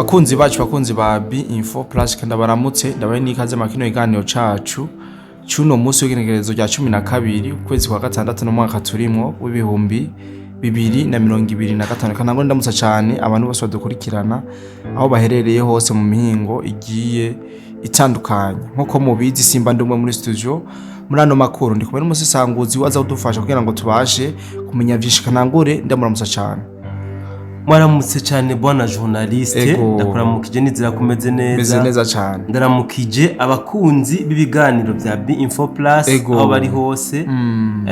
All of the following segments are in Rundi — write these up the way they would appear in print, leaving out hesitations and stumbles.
Bakunzi bacu bakunzi ba Info Plus kandi baramutse ndabaye nikaze makino iganiro cacu cuno musi w'igenekerezo rya 12 ukwezi kwa gatandatu no mwaka turimo w'ibihumbi 2025 kanango ndamutsa cyane abantu bose badukurikirana aho baherereye hose mu mihingo igiye itandukanye nko mubizi simba ndumwe muri studio murano makuru ndi kumwe n'umusisanguzi waza udufasha kugira ngo tubashe kumenya byinshi kanangure ndamuramutsa cyane. Mwaramutse cyane bwana journaliste ndakuramukije nizira kumeze neza cyane ndaramukije abakunzi b'ibiganiro bya Info Plus aho bari hose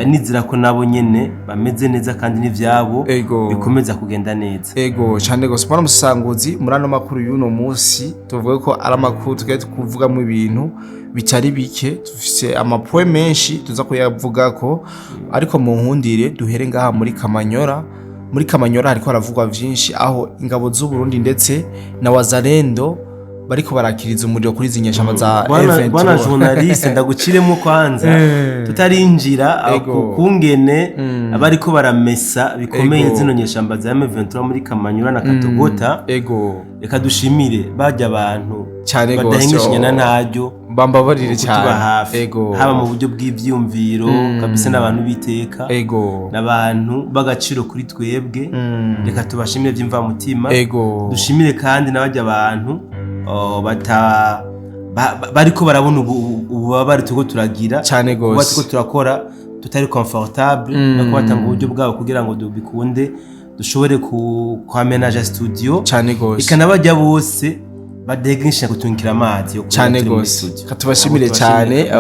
nizira ko nabo nyene bameze neza kandi n'ivyabo bikomeza kugenda neza cyane gose bwana musanguzi murano makuru y'uno munsi tuvuge ko ari amakuru tugeze kuvuga mu ibintu bitari bike tufise amapoint menshi tuza kuyavuga ko ariko mu nkundire duhere ngaha muri Kamanyora hariko haravugwa vyinshi aho ingabo z'u Burundi ndetse na wazalendo bariko barakiriza umuriro kuri zinyeshamba za event. Bwana journaliste ndaguciremo kwanza tutarinjira kungene abariko baramesa bikomeye zino nyeshamba za M23 muri Kamanyora na Katogota reka dushimire bajya abantu badahengeshanya na ntaryo bambabarire cyane haba mu buryo bw'ivyumviro kabisa n'abantu biteka n'abantu bagaciro kuri twebwe reka tubashimire by'imva mutima dushimire kandi nabajya abantu bariko barabona ububabare tuko turagira cyane gose tuko turakora tutari comfortable nako batanga uburyo bwabo kugira ngo dubikunde dushobore kwamenaja studio cyane gose ikanabajya bose badegisha gutunkira amazi yo cyane gose katubashimire cyane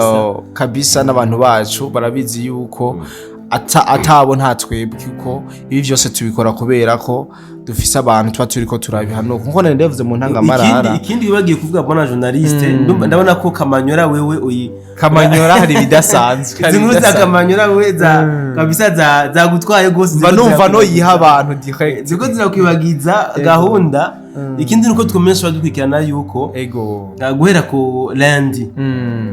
kabisa n'abantu bacu barabizi yuko atabo nta twebwe uko ibi byose tubikora kubera ko dufise abantu twa turiko turabihano kuko nende yavuze mu ntangamarara ikindi bibagiye kuvuga bwana journaliste ndabona ko Kamanyora wewe Kamanyora hari bidasanzwe zinkuru za Kamanyora wewe kabisa za gutwaye gose numva no yiha abantu direct ziko zirakwibagiza gahunda ikindi nuko twomesha badukurikirana yuko guhera ko lundi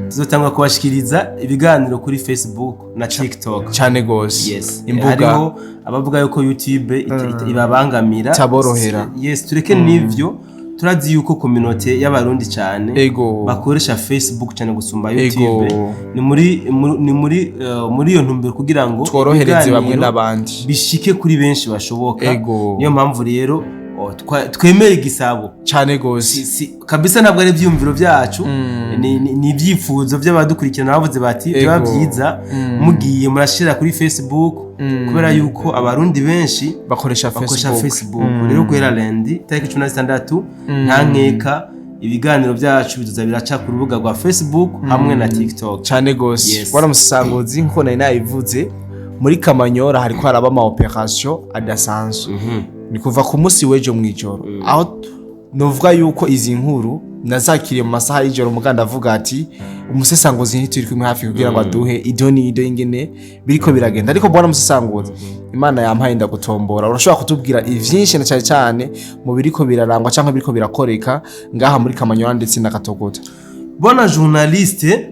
tuzotangwa kubashikiriza ibiganiro kuri Facebook na TikTok cyane gose imbuga hariho abavuga yuko YouTube ibabangamira taborohera tureke n'ivyo turazi yuko community y'abarundi cyane bakoresha Facebook cyane gusumba YouTube ni muri iyo ntumbero kugira ngo tworohereze bamwe n'abandi bishike kuri benshi bashoboka niyo mpamvu rero twemere igisabo cyane gose kabisa ntabwo ari ivyumviro byacu ni ibyifuzo by'abadukurikirana bavuze bati bya byiza mugiye murashira kuri Facebook kubera yuko abarundi benshi bakoresha Facebook rero guhera lundi tariki 16 nta nkeka ibiganiro byacu bizoza biraca ku rubuga rwa Facebook hamwe na TikTok cyane gose bwana musangozi nko nari nayivuze muri Kamanyora hariko haraba ama operation adasanzwe ni kuva ku munsi wejo mwijoro aho novuga yuko izi nkuru nazakiriye mu masaha y'ijoro muganda avuga ati umusesangozi ntituri kumwe hafi kugira ngo aduhe idoni ingene biriko biragenda ariko bwana musesangozi Imana yampaye ndagutombora urashobora kutubwira ivyinshi na cyane mu biriko birarangwa canke biriko birakoreka ngaha muri Kamanyora ndetse na Katogota. Bwana journaliste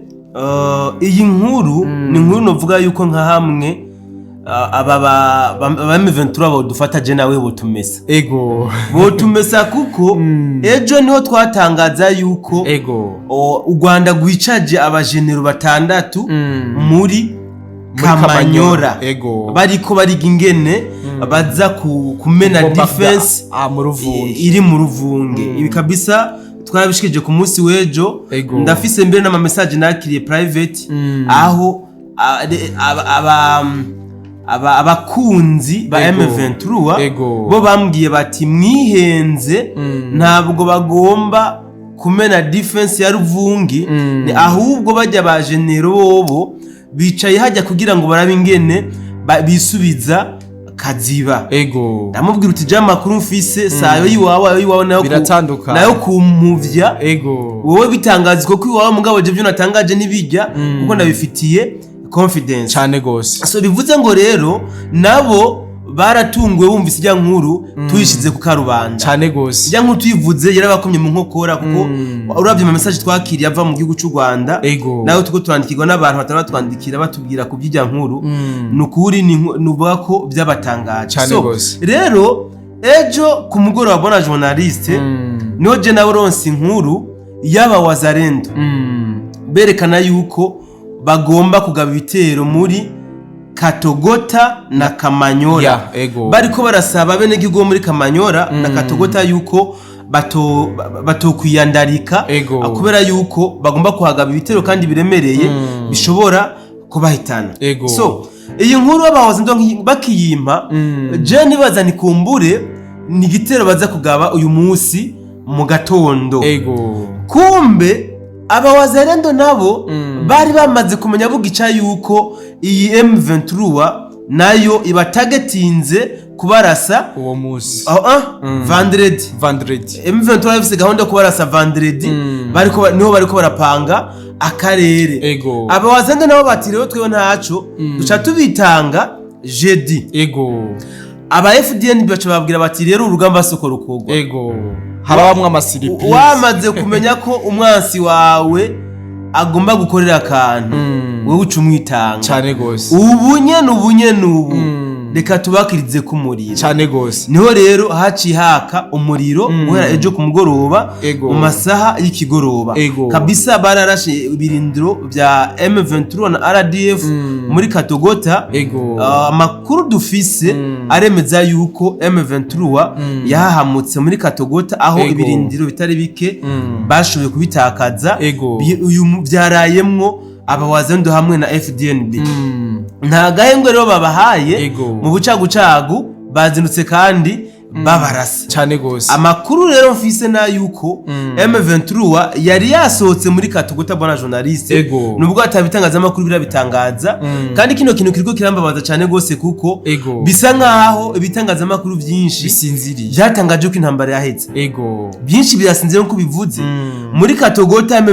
iyi nkuru ni nkuru novuga yuko nka hamwe aba M23 bodufata je nawe botumesa botumesa kuko ejo niho twatangaza yuko u Rwanda gwicaje abajenero batandatu muri Kamanyora bariko bariga ingene baza kumena defense iri mu ruvunge ibi kabisa twabishikije ku munsi wejo ndafise mbere n'ama message nakiriye private aho abakunzi ba M23 bo bambwiye bati mwihenze ntabwo bagomba kumena defense ya ruvungi ahubwo bajya ba general bobo bicaye hajya kugira ngo barabe ingene bisubiza kaziba ndamubwira uti je makuru mfise sayo yiwawe nayo kumuvya wowe bitangaza ko iwawe mugabo je byo natangaje nibijya kuko ndabifitiye confidence cyane gose so bivuze ngo rero nabo baratungwe bumvise ijya nkuru tuyishize ku karubanda cyane gose ijya nkuru tuyivuze yarabakomye mu nkokora kuko uravye mu message twakiriye ava mu gihugu cy'u Rwanda nayo tuko turandikirwa n'abantu batandukira batubwira ku by'ijya nkuru nukuri nuvuga ko byabatangaje so rero ejo ku mugoroba bwana journaliste niho je nawe ronse inkuru y'aba wazarendo berekana yuko bagomba kugaba ibitero muri Katogota na Kamanyora bariko barasaba bene gihugu muri Kamanyora na Katogota yuko batokwiyandarika kubera yuko bagomba kuhagaba ibitero kandi biremereye bishobora kubahitana. So iyi nkuru abahoze ndo bakiyimpa je nibaza nikumbure ni gitero baza kugaba uyu munsi mu gatondo. Kumbe abawazarendo nabo bari bamaze kumenya bugica yuko iyi M23 nayo ibatagetinze kubarasa uwo munsi vendredi M23 yafise gahunda kubarasa vendredi niho bariko barapanga akarere. Abawazarendo nabo batireho twewe ntaco duca tubitanga jeudi. Aba FDN baca babwira bati rero urugamba soko rukogwa harabamwe amasiripisi wamaze kumenya ko umwansi wawe agomba gukorera akantu wewe uca umwitanga cyane gose ubunye nubu reka tubakirize ku muriro cyane gose. Niho rero haciye haka umuriro guhera ejo ku mugoroba mu masaha y'ikigoroba kabisa. Bararashe ibirindiro bya M23 na RDF muri Katogota. Amakuru dufise aremeza yuko M23 yahahamutse muri Katogota aho ibirindiro bitari bike bashoboye kubitakaza. Uyu byarayemwo abawazendo hamwe na FDNB nta gahembwe rero babahaye mu bucagucagu bazindutse kandi babarasa cyane gose. Amakuru rero mfise na yuko M23 yari yasohotse muri Katogota bwana journaliste nubwo atabitangaza amakuru birabitangaza kandi kino kintu kiriko kirambabaza cyane gose kuko bisa nkaho ibitangaza amakuru byinshi bisinziriye byatangaje ko intambara yahetse byinshi birasinzira nko bivuze muri Katogota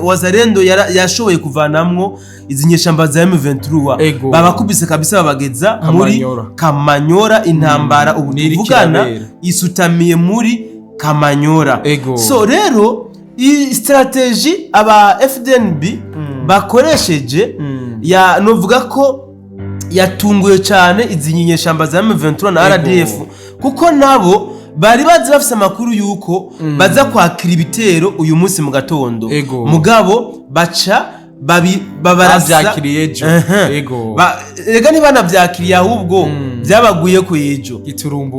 wazarendo yashoboye kuvanamwo izi nyeshamba za M23 babakubise kabisa babageza muri Kamanyora intambara ubu tuvugana isutamiye muri Kamanyora. So rero i strategy aba FDNB bakoresheje ya novuga ko yatunguye cyane izi nyeshamba za M23 na RDF kuko nabo bari bazi bafise amakuru yuko baza kwakira ibitero uyu munsi mu gatondo mugabo baca babyakiriye ejo rega ntibanabyakiriye ahubwo byabaguye ku ejo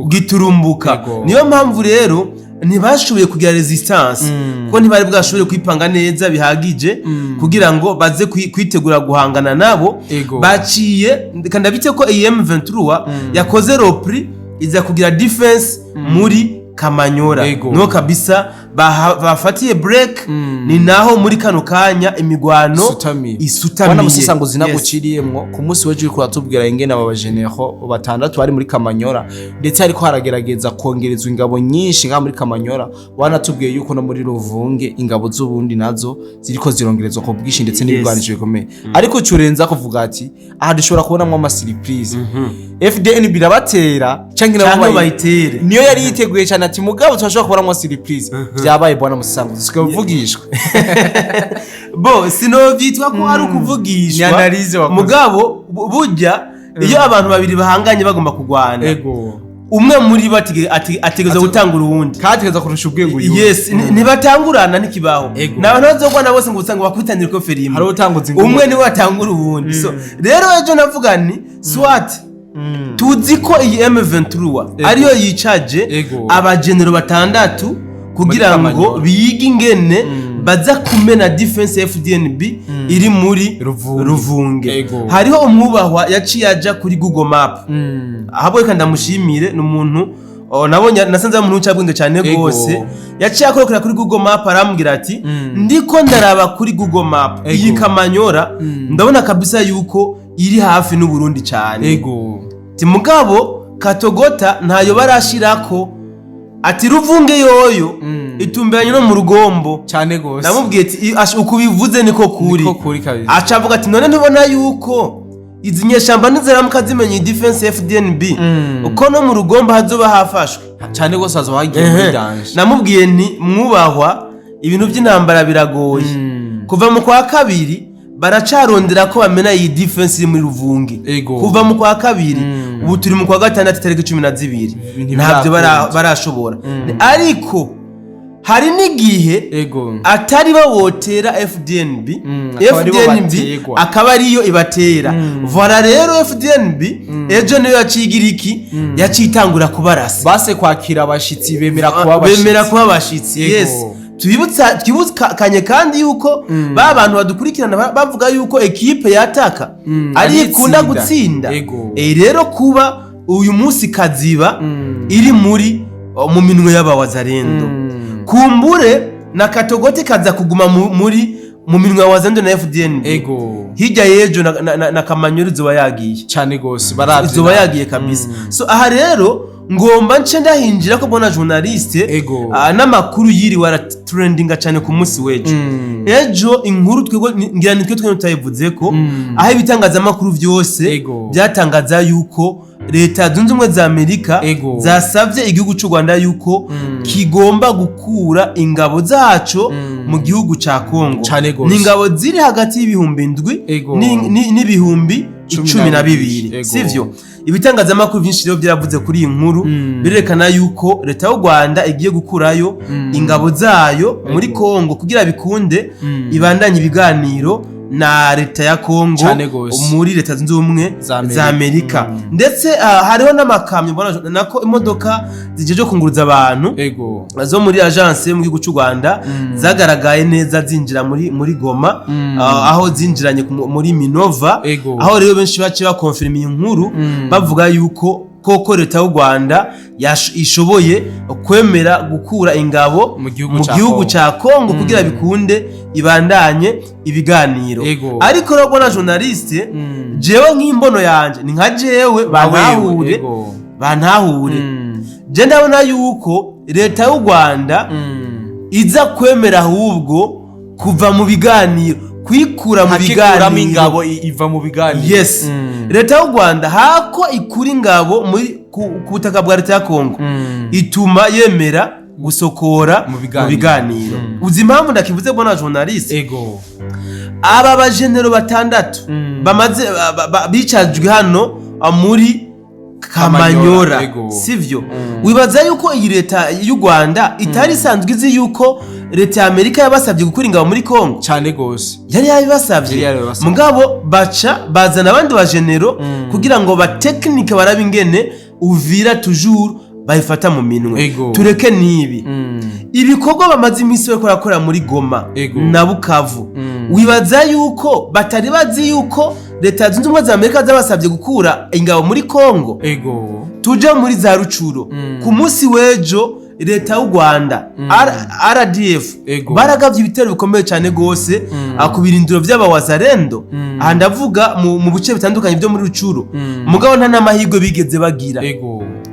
giturumbuka. Niyo mpamvu rero ntibashoboye kugira resistance kuko ntibari bwashoboye kwipanga neza bihagije kugira ngo baze kwitegura guhangana nabo. Baciye kandi bite ko M23 yakoze ropri iza kugira defense muri Kamanyora no kabisa bafatiye break ni naho muri kano kanya imigwano isutamiye. Wana musasango zinaguciriyemwo ku munsi weje ko atubwira ingene aba bajeneho batandatu bari muri Kamanyora ndetse ariko haragerageza kongerezwa ingabo nyinshi nka muri Kamanyora. Wana tubwiye yuko no muri Ruvunge ingabo z'ubundi nazo ziriko zirongerezwa ko bwishi ndetse n'ibigwanije bikomeye ariko curenza kuvuga ati aha dushobora kubonamwe ama surprise FDN birabatera canke nabo bayitere niyo yari yiteguye cyane ati mugabo twashobora kubonamwe surprise byabaye bwana musango zikavugishwa bo sino vyitwa ko ari ukuvugishwa mugabo burya iyo abantu babiri bahanganye bagomba kugwana umwe muri ategeza gutangura uwundi kategeza kurusha ubwego yuko ntibatangurana n'ikibaho nabantu bazogwana bose ngo usanga bakwitanira ko ferime hari utanguza ingoma umwe niwe atangura uwundi. So rero ejo navuga ni swat tuzi ko iyi M23 ariyo yicaje abagenero batandatu kugira ngo biyige ingene baza kumena defense FDNB iri muri Ruvunge. Hariho umwubahwa yaciye aja kuri Google Map ahabo kandi ndamushimire n'umuntu nabonye nasanze umuntu cyabwenge cyane gose yaciye akorera kuri Google Map arambwira ati ndiko ndaraba kuri Google Map iyi Kamanyora ndabona kabisa yuko iri hafi n'u Burundi cyane mugabo Katogota ntayo barashirako ati Ruvunge yoyo itumbiranye no mu rugombo cyane gose. Ndamubwiye ati uko bivuze niko kuri acavuga ati none ntubona yuko izi nyeshamba nizeramuka zimenye defense FDNB uko no mu rugombo hazoba hafashwe cyane gose hazoba hagiye muri danger. Namubwiye ni mwubahwa ibintu by'intambara biragoye kuva mu kwa kabiri baracarondera ko bamena iyi defense iri muri Ruvunge kuva mu kwa kabiri ubu turi mu kwa gatandatu tariki 12 ntabyo barashobora ariko hari n'igihe atari bawotera FDNB akaba ariyo ibatera voilà rero FDNB ejo niyo yacigira iki yacitangura kubarasa base kwakira abashitsi bemera kuba abashitsi yes twibukanye kandi yuko ba bantu badukurikirana bavuga yuko ekipe yataka ari ikunda gutsinda rero kuba uyu munsi kaziba iri mu minwe y'abawazarendo kumbure na Katogota kaza kuguma mu minwe y'abawazarendo na FDN hirya yejo na Kamanyoro zoba yagiye cyane gose baravye zoba yagiye kabisa so aha rero ngomba nce ndahinjira ko bona journaliste n'amakuru yiri wara trendinga cyane ku munsi wejo ejo inkuru ngira nitwe tutayivuze ko aho ibitangaza amakuru byose byatangaza yuko leta zunze ubumwe za Amerika zasavye igihugu cy'u Rwanda yuko kigomba gukura ingabo zaco mu gihugu ca Kongo n'ingabo ziri hagati y'ibihumbi 7 n'ibihumbi 12 sivyo ibitangaza amakuru byinshi rero byaravuze kuri iyi nkuru birerekana yuko leta y'u Rwanda igiye gukurayo ingabo zayo muri Kongo kugira bikunde ibandanye ibiganiro na leta ya Kongo muri leta zunze ubumwe za Amerika ndetse hariho n'amakamyo mbona nako imodoka zijeje kunguruza abantu zo muri agence mu gihugu cy'u Rwanda zagaragaye neza zinjira muri Goma aho zinjiranye muri Minova aho rero benshi bace bakonfirma inkuru bavuga yuko koko leta y'u Rwanda ishoboye kwemera gukura ingabo mu gihugu ca Kongo kugira bikunde ibandanye ibiganiro ariko rero na journaliste jewe nk'imbono yanje ni nka jewe bantahure je ndabona yuko leta y'u Rwanda iza kwemera ahubwo kuva mu biganiro kwikura mu biganiro ingabo iva mu biganiro yes leta y'u Rwanda hako ikura ingabo muri ku butaka bwa leta ya Kongo ituma yemera gusokora mu biganiro uzi impamvu ndakivuze bona journaliste aba bajenero batandatu bamaze bicajwe hano muri Kamanyora sivyo wibaza yuko iyi leta y'u Rwanda itari sanzwe izi yuko leta ya Amerika yabasabye gukura ingabo muri Kongo cyane gose yari yabasabye mugabo baca bazana abandi bajenero kugira ngo ba technique barabingene Uvira toujours bayifata mu minwe tureke nibi ibikorwa bamaze iminsi bakora muri Goma na Bukavu wibaza yuko batari bazi yuko leta zunze ubumwe za Amerika zabasabye gukura ingabo muri Kongo tuje muri za Rucuro ku munsi wejo leta y'u Rwanda RDF baragavye ibitero bikomeye cyane gose akubirindiro by'abawazarendo ndavuga mu buce bitandukanye byo muri Rucuro mugabo nta namahirwe bigeze bagira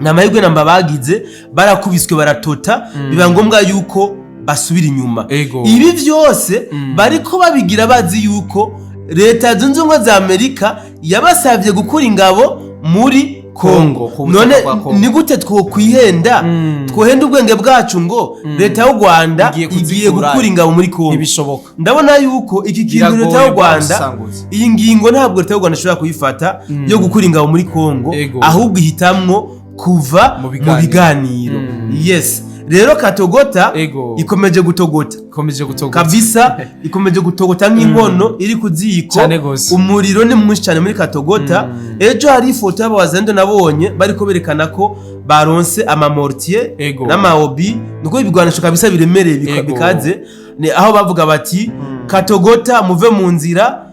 namahirwe namba bagize barakubiswe baratota biba ngombwa yuko basubira inyuma ibi byose bariko babigira bazi yuko leta zunze ubumwe za Amerika yabasavye gukura ingabo muri Kongo none ni gute twokwihenda twohenda ubwenge bwacu ngo leta y'u Rwanda igiye gukura ingabo muri Kongo ibishoboka ndabona yuko iki kintu leta y'u Rwanda iyi ngingo ntabwo leta y'u Rwanda ishobora kuyifata yo gukura ingabo muri Kongo ahubwo ihitamwo kuva mu biganiro yes rero Katogota ikomeje gutogota kabisa ikomeje gutogota nk'inkono iri kuziko umuriro ni mwinshi cyane muri Katogota ejo hari ifoto y'abawazarendo nabonye bariko berekana ko baronse amamortier n'amaobi nuko ibigwanisho kabisa biremereye bikaze aho bavuga bati Katogota muve mu nzira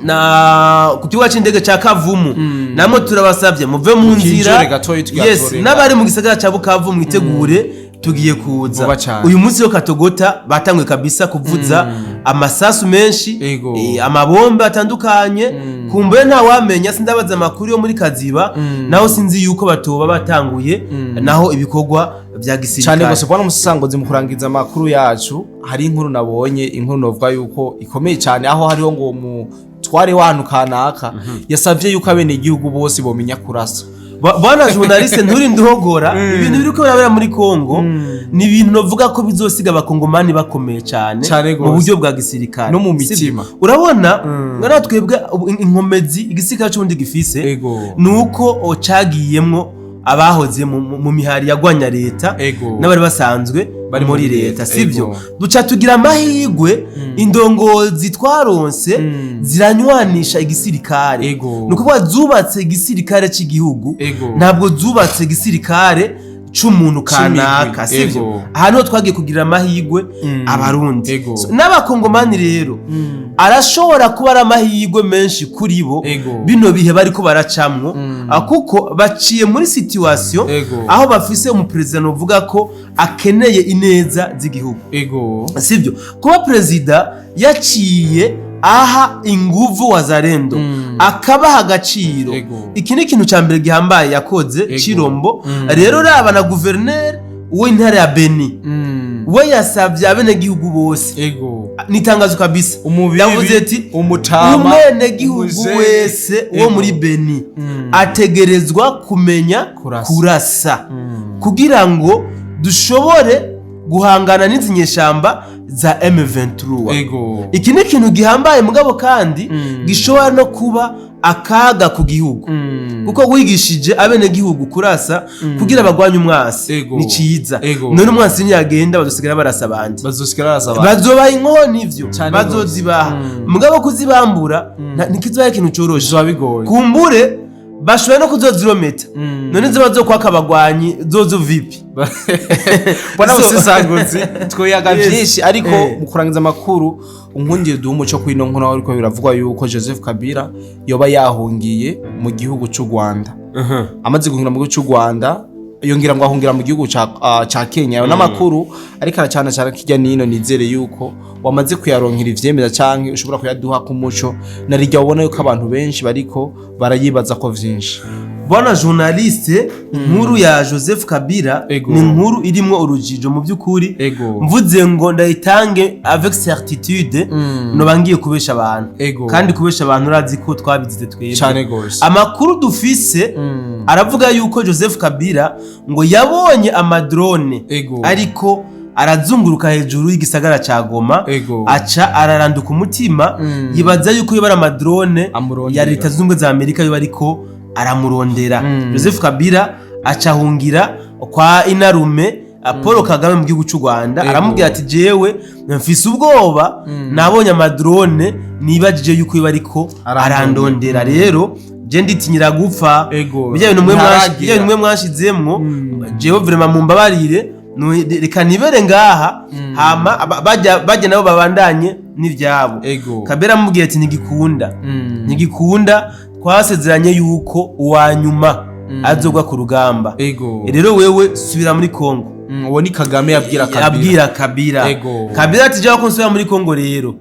na kukiwa c'indege ca Kavumu namwe turabasavye muve mu nzira yes nabari mu gisagara ca Bukavu mwitegure tugiye kuza uyu munsi yo Katogota batangwe kabisa kuvuza amasasu menshi amabombe atandukanye kumbe nta wamenya sindabaza makuru yo muri Kaziba naho sinzi yuko batoba batanguye naho ibikorwa bya gisirikare cyane gose bwana musangozi mu kurangiza makuru yacu hari inkuru nabonye inkuru novuga yuko ikomeye cyane aho hariho ngo mu tware wantu kanaka yasavye yuko abene igihugu bose bomenya kurasa bwana journaliste nturi nduhogora ibintu biriko birabera muri Kongo ni ibintu novuga ko bizosiga abakongomani bakomeye cyane mu buryo bwa gisirikare no mu mitima urabona natwebwe inkomezi igisirikare cy'undi gifise nuko cagiyemwo abahoze mu mihari yagwanya leta n'abari basanzwe bari muri leta sivyo duca tugira amahigwe indongozi twaronse ziranywanisha igisirikare nuko zubatse igisirikare cy'igihugu ntabwo zubatse igisirikare c'umuntu kanaka sivyo ahantu twagiye kugira amahigwe abarundi n'abakongomani rero arashobora kuba ari amahigwe menshi kuri bo bino bihe bariko baracamwo kuko baciye muri situation aho bafise umupresident uvuga ko akeneye ineza z'igihugu sivyo kuba president yaciye aha inguvu wazarendo akabaha agaciro iki ni ikintu cya mbere gihambaye yakoze Chirombo rero raba na guverineri w'intara ya Beni we yasabye abenegihugu bose nitangazo kabisa yavuze ati umwenegihugu wese wo muri Beni ategerezwa kumenya kurasa kugira ngo dushobore guhangana n'izinyeshamba za M23 iki ni ikintu gihambaye mugabo kandi gishobora no kuba akaga ku gihugu kuko wigishije abenegihugu kurasa kugira bagwanye umwasi ni ciza none umwasi ntiyagenda bazosigara barasa abandi bazobaha inkoni ivyo bazozibaha mugabo kuzibambura ntikizoba ikintu coroshe kumbure bashobora no kuzozirometa none ziba zo kwaka abagwanyi zozo vipi bwana usisanguzi twoyaga byinshi ariko mu kurangiza amakuru unkundire duhumo cyo kwino nkona ariko biravugwa yuko Joseph Kabila yoba yahungiye mu gihugu cy'u Rwanda amaze guhungira mu gihugu cy'u Rwanda yongera ngo ahungira mu gihugu ca Kenya n'amakuru ariko aracana cyane kijya nino nizere yuko wamaze kuyaronkira ivyemeza canke ushobora kuyaduha ku muco narijya ubona yuko abantu benshi bariko barayibaza ko vyinshi bwana journaliste nkuru ya Joseph Kabila ni nkuru irimwo urujijo mu byukuri mvuze ngo ndayitange avec certitude no bangiye kubesha abantu kandi kubesha abantu urazi ko twabizize twebwe cyane gose amakuru dufise aravuga yuko Joseph Kabila ngo yabonye amadrone ariko arazunguruka hejuru y'igisagara ca Goma aca araranduka umutima yibaza yuko yobara amadrone ya leta zunze za Amerika yo bariko aramurondera Joseph Kabila acahungira kwa inarume Paul Kagame mu gihugu cy'u Rwanda aramubwira ati jewe mfise ubwoba nabonye amadrone nibajije yuko yo bariko arandondera rero je nditinyira gupfa bijya ibintu mwe mwashizemwo jewe vraiment mumbabarire reka nibere ngaha hama bajya nabo babandanye n'ivyabo Kabera mubwiye ati ntigikunda twasezeranye yuko uwanyuma azogwa ku rugamba rero wewe subira muri Kongo uwo ni Kagame yabwira Kabila Kabila ati jaho konsubira muri Kongo rero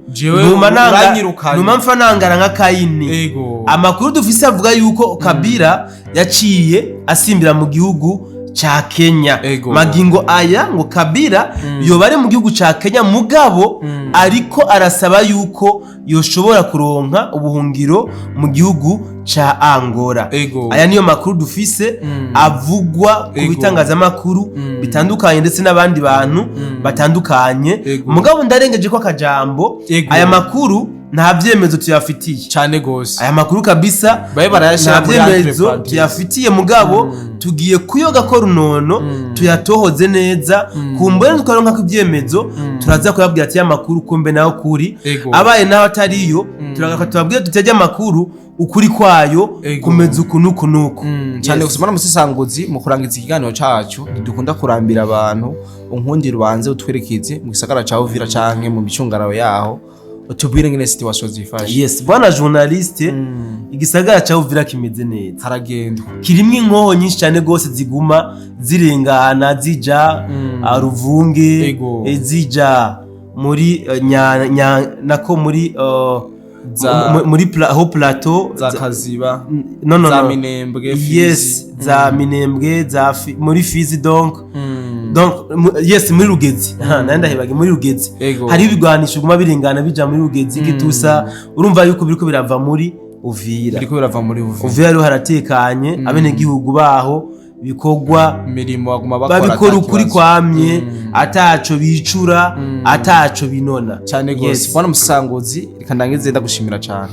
numa mfa nangara nka Kayini amakuru dufise avuga yuko Kabila yaciye asimbira mu gihugu cha Kenya magingo aya ngo Kabila yobare mu gihugu cha Kenya mugabo ariko arasaba yuko yoshobora kuronka ubuhungiro mu gihugu cha Angola aya niyo makuru dufise avugwa ku bitangaza makuru bitandukanye ndetse n'abandi bantu batandukanye mugabo ndarengeje ko akajambo aya makuru nta byemezo tuyafitiye cyane gose aya makuru kabisa baye barayashira muri byemezo tuyafitiye mugabo tugiye kuyoga ko runono tuyatohoze neza kumbere tukaronka ko ibyemezo turaza kuyabwira ati ya makuru kumbe naho kuri abaye naho atariyo turagakatubabwira tutejya makuru ukuri kwayo kumeza ukunuku cyane gusomana musisanguzi mu kurangiza ikiganiro cacu ntidukunda kurambira abantu unkundira ubanze utwerekeze mu gisagara ca Uvira canke mu bicungarawe yaho utubwire ngene situation zifashe yes bwana journaliste igisagara ca Uvira kimeze neza haragenda kirimwe inkoho nyinshi cyane gose ziguma zirengana zija Ruvunge zija muri nako muri muri plateau za Kaziba za Minembwe yes za Minembwe za muri Fizi donc yes muri Rugezi nanda hebage muri Rugezi hari ibigwanisho guma birengana bija muri Rugezi gitusa urumva yuko biriko birava muri Uvira Uvira rero haratekanye abene gihugu baho bikogwa mirimo baguma bakora babikora ukuri kwamye ataco bicura ataco binona cyane gose bwana musanguzi reka ndangize ndagushimira cyane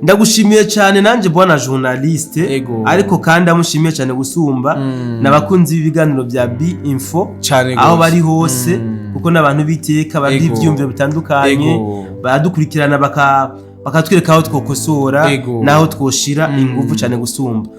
ndagushimiye cyane nanje bwana journaliste ariko kandi amushimiye cyane gusumba nabakunzi b'ibiganiro bya B-Info aho bari hose kuko nabantu biteka bari ivyumviro bitandukanye baradukurikirana bakatwereka aho twokosora naho twoshira ingufu cyane gusumba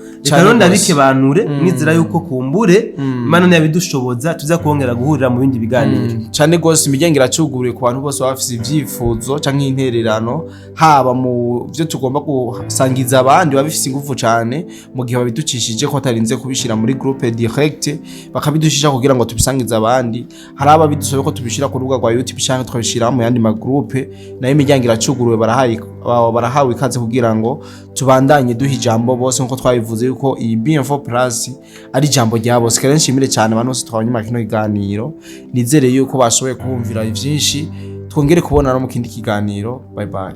rero ndabike banure nizira yuko kumbure Imana nabidushoboza tuza kongera guhurira mu bindi biganiro cyane gose imiryango iracuguriye ku bantu bose bafise ivyifuzo canke intererano haba mu byo tugomba gusangiza abandi babifise ingufu cyane mu gihe babiducishije ko tarinze kubishira muri groupe direct bakabidushisha kugira ngo tubisangize abandi hari ababidusobe ko tubishira ku rubuga rwa YouTube canke twabishira mu yandi ma groupe nayo imiryango iracuguriwe barahawe ikaze kugira ngo tubandanye duha ijambo bose nko twabivuze yuko iyi B-Info Plus ari ijambo rya bose kandi nshimire cyane abantu bose twabanyuma kino kiganiro nizere yuko bashoboye kubumvira byinshi twongere kubona no mu kindi kiganiro bye bye.